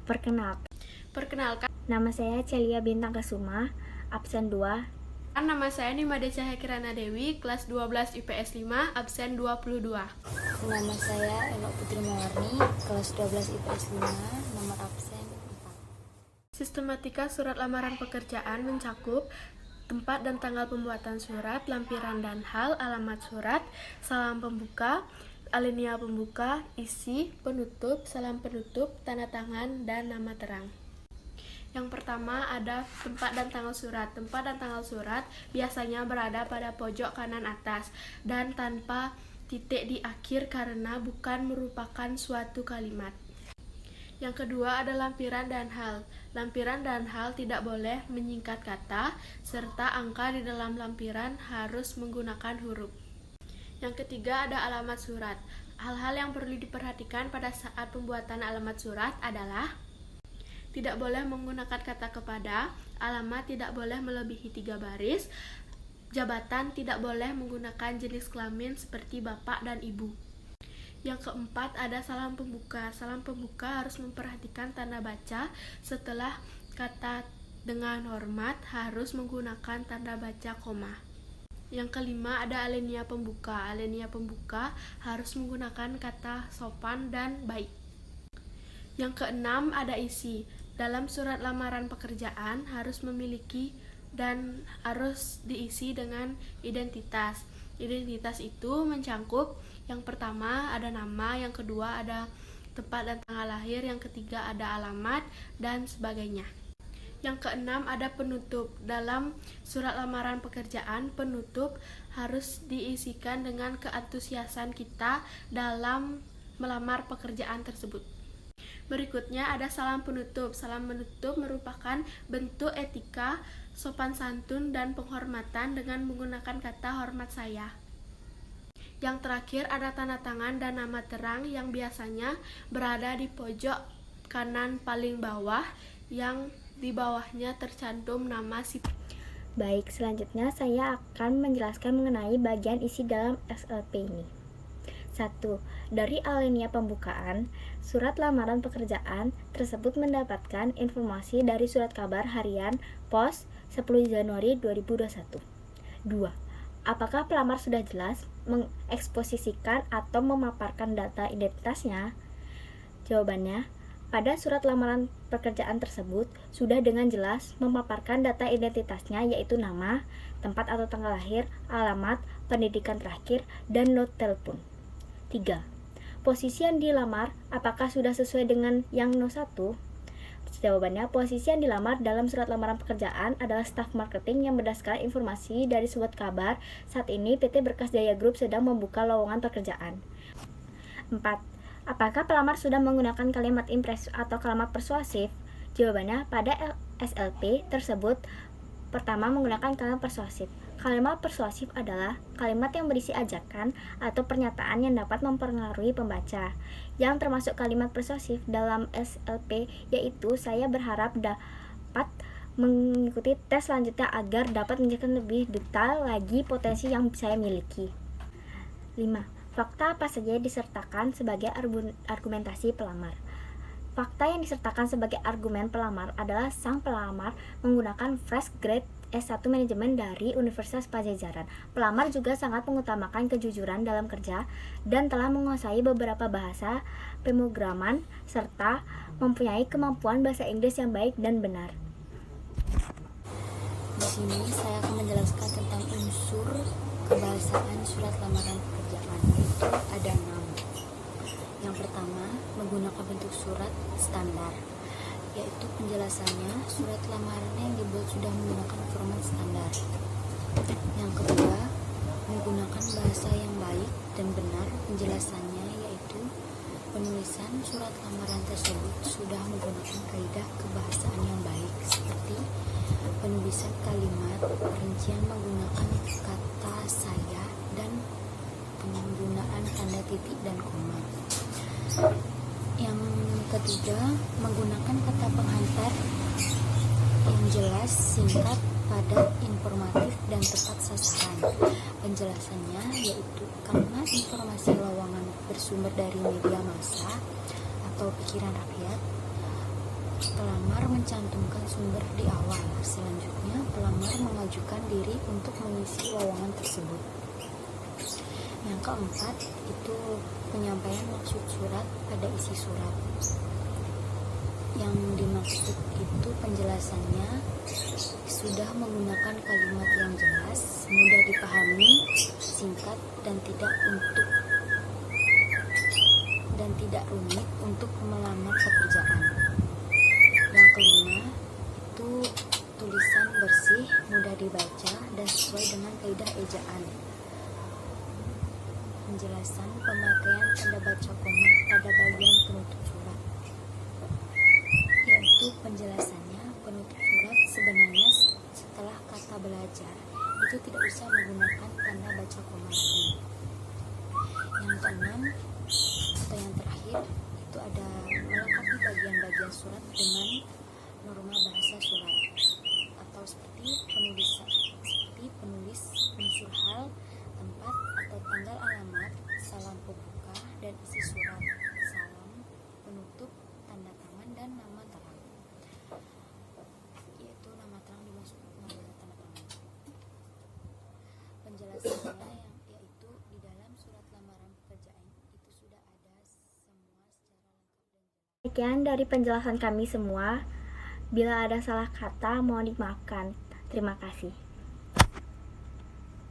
Perkenalkan, Nama saya Celia Bintang Kesuma, absen 2. nama saya Nimade Cahaya Kirana Dewi, kelas 12 IPS 5, absen 22. Nama saya Elok Putri Mawarni, kelas 12 IPS 5, nomor absen 4. Sistematika surat lamaran pekerjaan mencakup tempat dan tanggal pembuatan surat, lampiran dan hal, alamat surat, salam pembuka, alinea pembuka, isi, penutup, salam penutup, tanda tangan, dan nama terang. Yang pertama ada tempat dan tanggal surat. Tempat dan tanggal surat biasanya berada pada pojok kanan atas dan tanpa titik di akhir karena bukan merupakan suatu kalimat. Yang kedua ada lampiran dan hal. Lampiran dan hal tidak boleh menyingkat kata, serta angka di dalam lampiran harus menggunakan huruf. Yang ketiga ada alamat surat. Hal-hal yang perlu diperhatikan pada saat pembuatan alamat surat adalah tidak boleh menggunakan kata kepada, alamat tidak boleh melebihi 3 baris, jabatan tidak boleh menggunakan jenis kelamin seperti bapak dan ibu. Yang keempat ada salam pembuka. Salam pembuka harus memperhatikan tanda baca. Setelah kata dengan hormat harus menggunakan tanda baca koma. Yang kelima ada alinea pembuka. Alinea pembuka harus menggunakan kata sopan dan baik. Yang keenam ada isi. Dalam surat lamaran pekerjaan harus memiliki dan harus diisi dengan identitas. Identitas itu mencakup yang pertama ada nama, yang kedua ada tempat dan tanggal lahir, yang ketiga ada alamat, dan sebagainya. Yang keenam ada penutup. Dalam surat lamaran pekerjaan, penutup harus diisikan dengan keantusiasan kita dalam melamar pekerjaan tersebut. Berikutnya ada salam penutup. Salam penutup merupakan bentuk etika, sopan santun, dan penghormatan dengan menggunakan kata hormat saya. Yang terakhir ada tanda tangan dan nama terang yang biasanya berada di pojok kanan paling bawah, yang di bawahnya tercantum nama si. Baik, selanjutnya saya akan menjelaskan mengenai bagian isi dalam SLP ini. 1. Dari alinea pembukaan, surat lamaran pekerjaan tersebut mendapatkan informasi dari surat kabar harian Pos 10 Januari 2021. 2. Apakah pelamar sudah jelas mengeksposisikan atau memaparkan data identitasnya? Jawabannya, pada surat lamaran pekerjaan tersebut sudah dengan jelas memaparkan data identitasnya, yaitu nama, tempat atau tanggal lahir, alamat, pendidikan terakhir, dan not telepon. 3. Posisi yang dilamar apakah sudah sesuai dengan yang no 1? Jawabannya, posisi yang dilamar dalam surat lamaran pekerjaan adalah staf marketing yang berdasarkan informasi dari surat kabar. Saat ini PT Berkas Jaya Group sedang membuka lowongan pekerjaan. 4. Apakah pelamar sudah menggunakan kalimat impresif atau kalimat persuasif? Jawabannya, pada SLP tersebut pertama menggunakan kalimat persuasif. Kalimat persuasif adalah kalimat yang berisi ajakan atau pernyataan yang dapat mempengaruhi pembaca. Yang termasuk kalimat persuasif dalam SLP yaitu saya berharap dapat mengikuti tes selanjutnya agar dapat menjelaskan lebih detail lagi potensi yang saya miliki. 5. Fakta apa saja disertakan sebagai argumentasi pelamar? Fakta yang disertakan sebagai argumen pelamar adalah sang pelamar menggunakan fresh grade S1 manajemen dari Universitas Pajajaran. Pelamar juga sangat mengutamakan kejujuran dalam kerja dan telah menguasai beberapa bahasa pemrograman serta mempunyai kemampuan bahasa Inggris yang baik dan benar. Di sini saya akan menjelaskan tentang unsur kebahasaan surat lamaran pekerjaan, yaitu ada 6. Yang pertama, menggunakan bentuk surat standar, yaitu penjelasannya surat lamaran yang dibuat sudah menggunakan format standar. Yang kedua, menggunakan bahasa yang baik dan benar. Penjelasannya yaitu penulisan surat lamaran tersebut sudah menggunakan kaidah kebahasaan yang baik, seperti penulisan kalimat, perincian menggunakan kata saya, dan penggunaan tanda titik dan koma. Yang ketiga, menggunakan kata pengantar yang jelas, singkat, padat, informatif, dan tepat sasaran. Penjelasannya yaitu karena informasi lowongan bersumber dari media massa atau pikiran rakyat, Pelamar mencantumkan sumber di awal. Selanjutnya, pelamar mengajukan diri untuk mengisi lowongan tersebut. Yang keempat, itu penyampaian maksud surat pada isi surat. Yang dimaksud itu penjelasannya sudah menggunakan kalimat yang jelas, mudah dipahami, singkat, dan tidak rumit untuk melamar pekerjaan. Yang kelima, itu tulisan bersih, mudah dibaca, dan sesuai dengan kaidah ejaan. Penjelasan pemakaian tanda baca koma pada bagian penutup surat, yaitu penjelasannya penutup surat sebenarnya setelah kata belajar itu tidak usah menggunakan tanda baca koma lagi. Yang keenam atau yang terakhir itu ada melengkapi bagian-bagian surat dengan norma bahasa surat atau seperti penulis unsur hal, tempat atau tanggal alamat, salam pembuka dan isi surat, salam penutup, tanda tangan dan nama terang, yaitu nama terang dimaksud nama tanda tangan. Penjelasannya yaitu di dalam surat lamaran pekerjaan itu sudah ada semua secara lengkap dan jelas. Sekian dari penjelasan kami semua. Bila ada salah kata, mohon dimaafkan. Terima kasih.